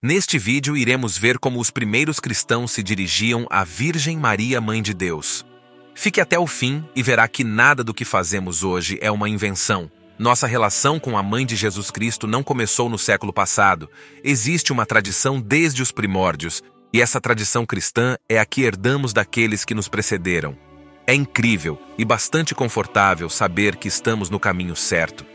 Neste vídeo iremos ver como os primeiros cristãos se dirigiam à Virgem Maria, Mãe de Deus. Fique até o fim e verá que nada do que fazemos hoje é uma invenção. Nossa relação com a Mãe de Jesus Cristo não começou no século passado. Existe uma tradição desde os primórdios, e essa tradição cristã é a que herdamos daqueles que nos precederam. É incrível e bastante confortável saber que estamos no caminho certo.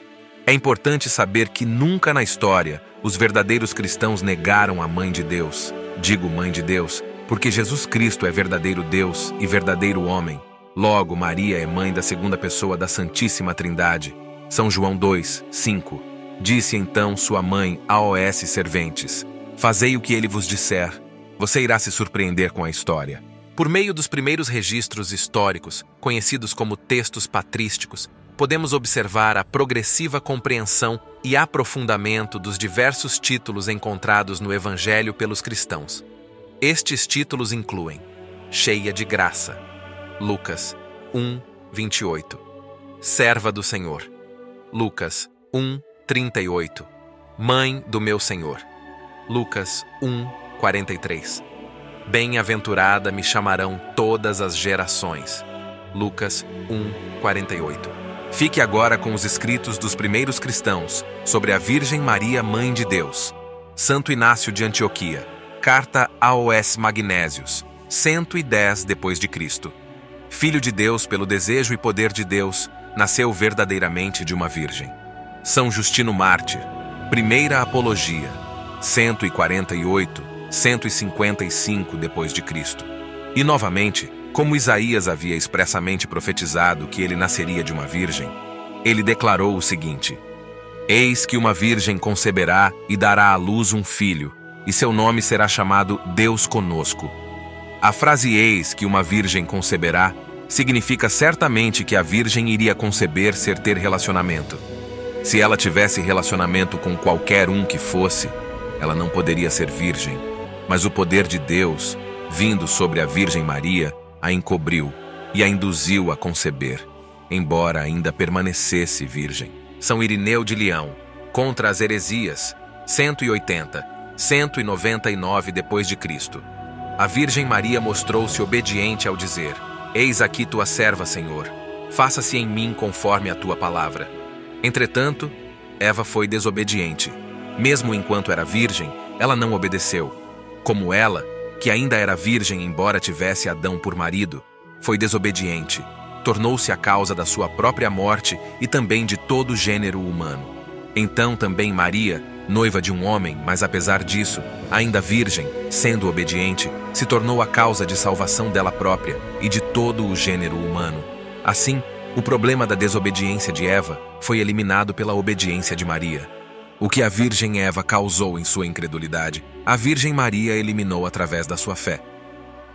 É importante saber que nunca na história os verdadeiros cristãos negaram a Mãe de Deus. Digo Mãe de Deus, porque Jesus Cristo é verdadeiro Deus e verdadeiro homem. Logo, Maria é mãe da segunda pessoa da Santíssima Trindade. São João 2:5. Disse então sua mãe aos serventes: Fazei o que ele vos disser. Você irá se surpreender com a história. Por meio dos primeiros registros históricos, conhecidos como textos patrísticos, podemos observar a progressiva compreensão e aprofundamento dos diversos títulos encontrados no Evangelho pelos cristãos. Estes títulos incluem: Cheia de Graça, Lucas 1:28. Serva do Senhor, Lucas 1:38. Mãe do meu Senhor, Lucas 1:43. Bem-aventurada me chamarão todas as gerações, Lucas 1:48. Fique agora com os escritos dos primeiros cristãos sobre a Virgem Maria, Mãe de Deus. Santo Inácio de Antioquia, Carta aos Magnésios, 110 d.C. Filho de Deus pelo desejo e poder de Deus, nasceu verdadeiramente de uma virgem. São Justino Mártir, Primeira Apologia, 148, 155 d.C. E novamente, como Isaías havia expressamente profetizado que ele nasceria de uma virgem, ele declarou o seguinte: Eis que uma virgem conceberá e dará à luz um filho, e seu nome será chamado Deus Conosco. A frase eis que uma virgem conceberá significa certamente que a virgem iria conceber ser ter relacionamento. Se ela tivesse relacionamento com qualquer um que fosse, ela não poderia ser virgem, mas o poder de Deus, vindo sobre a Virgem Maria, a encobriu e a induziu a conceber, embora ainda permanecesse virgem. São Irineu de Leão, Contra as Heresias, 180, 199 d.C. A Virgem Maria mostrou-se obediente ao dizer: Eis aqui tua serva, Senhor, faça-se em mim conforme a tua palavra. Entretanto, Eva foi desobediente. Mesmo enquanto era virgem, ela não obedeceu. Como ela, que ainda era virgem embora tivesse Adão por marido, foi desobediente, tornou-se a causa da sua própria morte e também de todo o gênero humano. Então também Maria, noiva de um homem, mas apesar disso, ainda virgem, sendo obediente, se tornou a causa de salvação dela própria e de todo o gênero humano. Assim, o problema da desobediência de Eva foi eliminado pela obediência de Maria. O que a Virgem Eva causou em sua incredulidade, a Virgem Maria eliminou através da sua fé.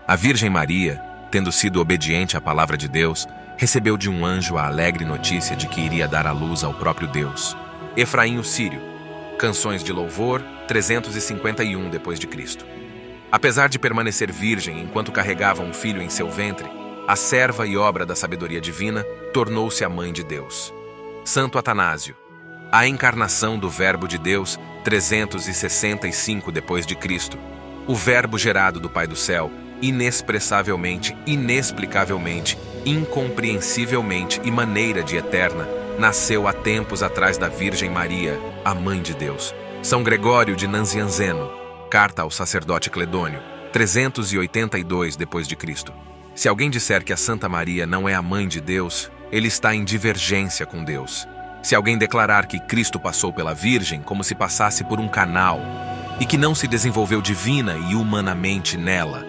A Virgem Maria, tendo sido obediente à palavra de Deus, recebeu de um anjo a alegre notícia de que iria dar à luz ao próprio Deus. Efraim o Sírio, Canções de Louvor, 351 d.C. Apesar de permanecer virgem enquanto carregava um filho em seu ventre, a serva e obra da sabedoria divina tornou-se a mãe de Deus. Santo Atanásio, A Encarnação do Verbo de Deus, 365 d.C. O Verbo gerado do Pai do Céu, inexpressavelmente, inexplicavelmente, incompreensivelmente e maneira de eterna, nasceu há tempos atrás da Virgem Maria, a Mãe de Deus. São Gregório de Nazianzeno, Carta ao sacerdote Cledônio, 382 d.C. Se alguém disser que a Santa Maria não é a Mãe de Deus, ele está em divergência com Deus. Se alguém declarar que Cristo passou pela Virgem como se passasse por um canal e que não se desenvolveu divina e humanamente nela,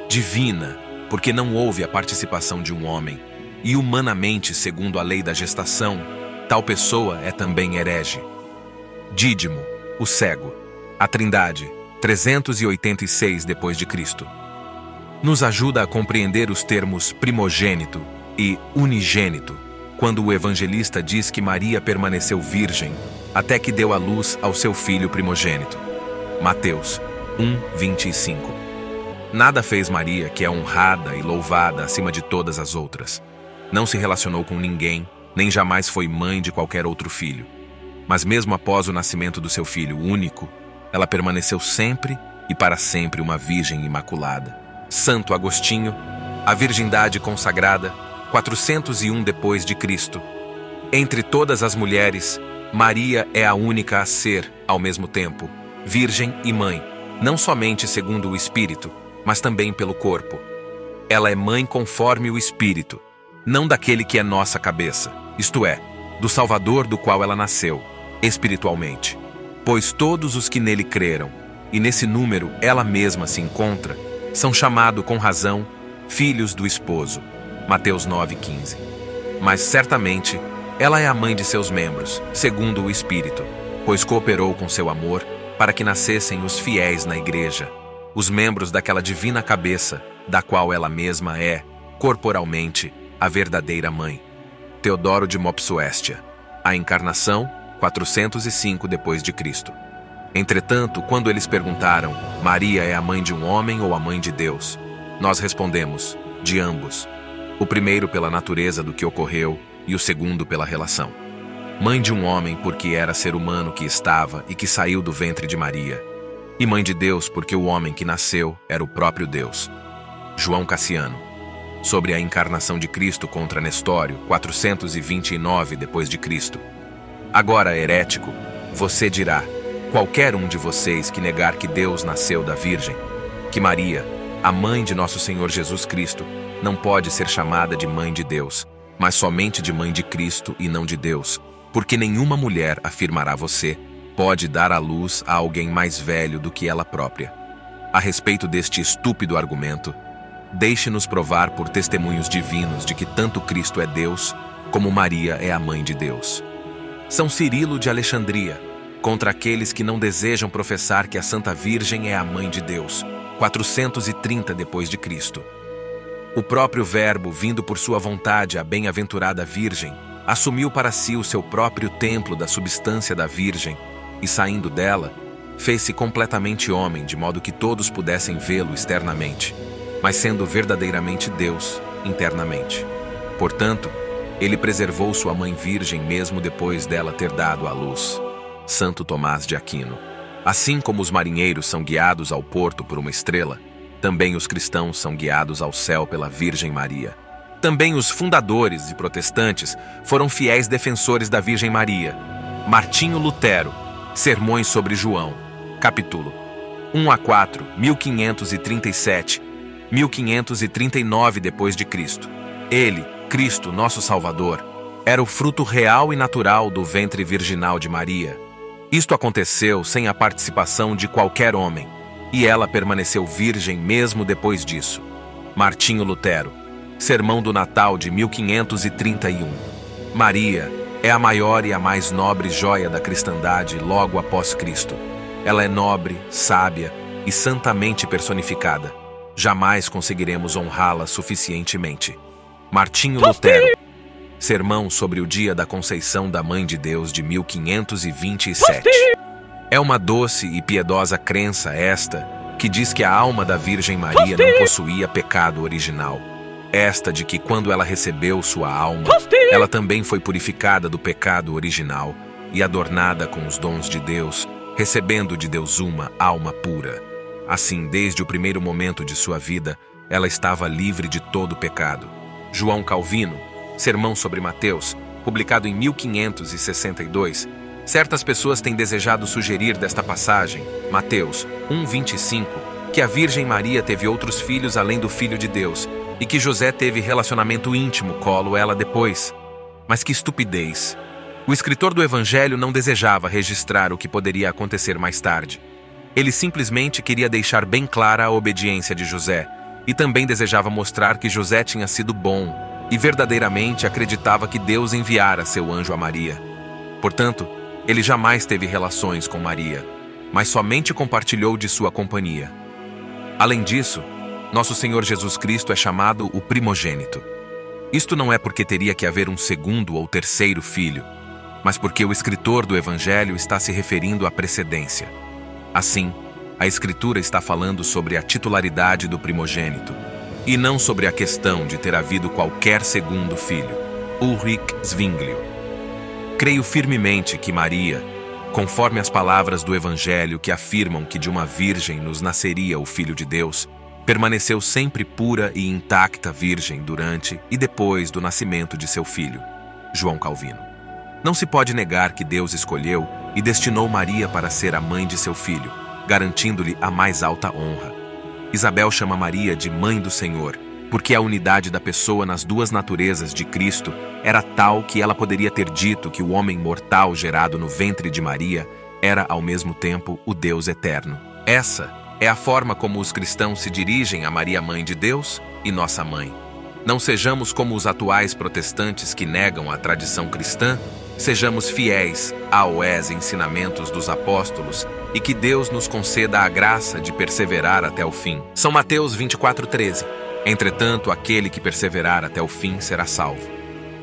divina, porque não houve a participação de um homem, e humanamente segundo a lei da gestação, tal pessoa é também herege. Dídimo, o Cego, a Trindade, 386 d.C. Nos ajuda a compreender os termos primogênito e unigênito, quando o evangelista diz que Maria permaneceu virgem até que deu à luz ao seu filho primogênito. Mateus 1:25. Nada fez Maria que é honrada e louvada acima de todas as outras. Não se relacionou com ninguém, nem jamais foi mãe de qualquer outro filho. Mas mesmo após o nascimento do seu filho único, Ela permaneceu sempre e para sempre uma Virgem Imaculada. Santo Agostinho, a virgindade consagrada, 401 depois de Cristo. Entre todas as mulheres, Maria é a única a ser, ao mesmo tempo, virgem e mãe, não somente segundo o Espírito, mas também pelo corpo. Ela é mãe conforme o Espírito, não daquele que é nossa cabeça, isto é, do Salvador do qual ela nasceu, espiritualmente. Pois todos os que nele creram, e nesse número ela mesma se encontra, são chamados com razão filhos do esposo. Mateus 9,15. Mas certamente ela é a mãe de seus membros, segundo o Espírito, pois cooperou com seu amor para que nascessem os fiéis na igreja, os membros daquela divina cabeça, da qual ela mesma é, corporalmente, a verdadeira mãe. Teodoro de Mopsuestia. A encarnação, 405 depois de Cristo. Entretanto, quando eles perguntaram, Maria é a mãe de um homem ou a mãe de Deus? Nós respondemos, de ambos. O primeiro pela natureza do que ocorreu e o segundo pela relação. Mãe de um homem porque era ser humano que estava e que saiu do ventre de Maria. E mãe de Deus porque o homem que nasceu era o próprio Deus. João Cassiano. Sobre a encarnação de Cristo contra Nestório, 429 depois de Cristo. Agora, herético, você dirá, qualquer um de vocês que negar que Deus nasceu da Virgem, que Maria, a mãe de nosso Senhor Jesus Cristo, não pode ser chamada de mãe de Deus, mas somente de mãe de Cristo e não de Deus, porque nenhuma mulher, afirmará você, pode dar à luz a alguém mais velho do que ela própria. A respeito deste estúpido argumento, deixe-nos provar por testemunhos divinos de que tanto Cristo é Deus, como Maria é a mãe de Deus. São Cirilo de Alexandria, contra aqueles que não desejam professar que a Santa Virgem é a mãe de Deus, 430 depois de Cristo. O próprio Verbo, vindo por sua vontade à bem-aventurada Virgem, assumiu para si o seu próprio templo da substância da Virgem e, saindo dela, fez-se completamente homem, de modo que todos pudessem vê-lo externamente, mas sendo verdadeiramente Deus internamente. Portanto, ele preservou sua mãe virgem mesmo depois dela ter dado à luz. Santo Tomás de Aquino. Assim como os marinheiros são guiados ao porto por uma estrela, também os cristãos são guiados ao céu pela Virgem Maria. Também os fundadores e protestantes foram fiéis defensores da Virgem Maria. Martinho Lutero, Sermões sobre João, capítulo 1 a 4, 1537, 1539 depois de Cristo. Ele, Cristo, nosso Salvador, era o fruto real e natural do ventre virginal de Maria. Isto aconteceu sem a participação de qualquer homem, e ela permaneceu virgem mesmo depois disso. Martinho Lutero, Sermão do Natal de 1531. Maria é a maior e a mais nobre joia da cristandade logo após Cristo. Ela é nobre, sábia e santamente personificada. Jamais conseguiremos honrá-la suficientemente. Martinho Lutero, Sermão sobre o Dia da Conceição da Mãe de Deus de 1527. É uma doce e piedosa crença esta, que diz que a alma da Virgem Maria não possuía pecado original. Esta de que quando ela recebeu sua alma, ela também foi purificada do pecado original e adornada com os dons de Deus, recebendo de Deus uma alma pura. Assim, desde o primeiro momento de sua vida, ela estava livre de todo pecado. João Calvino, Sermão sobre Mateus, publicado em 1562, certas pessoas têm desejado sugerir desta passagem, Mateus 1:25, que a Virgem Maria teve outros filhos além do Filho de Deus e que José teve relacionamento íntimo com ela depois. Mas que estupidez! O escritor do Evangelho não desejava registrar o que poderia acontecer mais tarde. Ele simplesmente queria deixar bem clara a obediência de José e também desejava mostrar que José tinha sido bom e verdadeiramente acreditava que Deus enviara seu anjo a Maria. Portanto, ele jamais teve relações com Maria, mas somente compartilhou de sua companhia. Além disso, nosso Senhor Jesus Cristo é chamado o primogênito. Isto não é porque teria que haver um segundo ou terceiro filho, mas porque o escritor do Evangelho está se referindo à precedência. Assim, a Escritura está falando sobre a titularidade do primogênito, e não sobre a questão de ter havido qualquer segundo filho. Ulrich Zwinglio. Creio firmemente que Maria, conforme as palavras do Evangelho que afirmam que de uma virgem nos nasceria o Filho de Deus, permaneceu sempre pura e intacta virgem durante e depois do nascimento de seu filho. João Calvino. Não se pode negar que Deus escolheu e destinou Maria para ser a mãe de seu filho, garantindo-lhe a mais alta honra. Isabel chama Maria de Mãe do Senhor, porque a unidade da pessoa nas duas naturezas de Cristo era tal que ela poderia ter dito que o homem mortal gerado no ventre de Maria era, ao mesmo tempo, o Deus eterno. Essa é a forma como os cristãos se dirigem a Maria, Mãe de Deus e nossa Mãe. Não sejamos como os atuais protestantes que negam a tradição cristã, sejamos fiéis aos ensinamentos dos apóstolos e que Deus nos conceda a graça de perseverar até o fim. São Mateus 24:13. Entretanto, aquele que perseverar até o fim será salvo.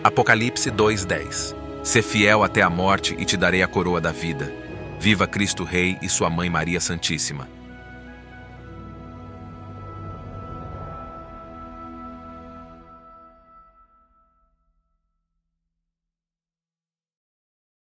Apocalipse 2:10. Sê fiel até a morte e te darei a coroa da vida. Viva Cristo Rei e sua Mãe Maria Santíssima.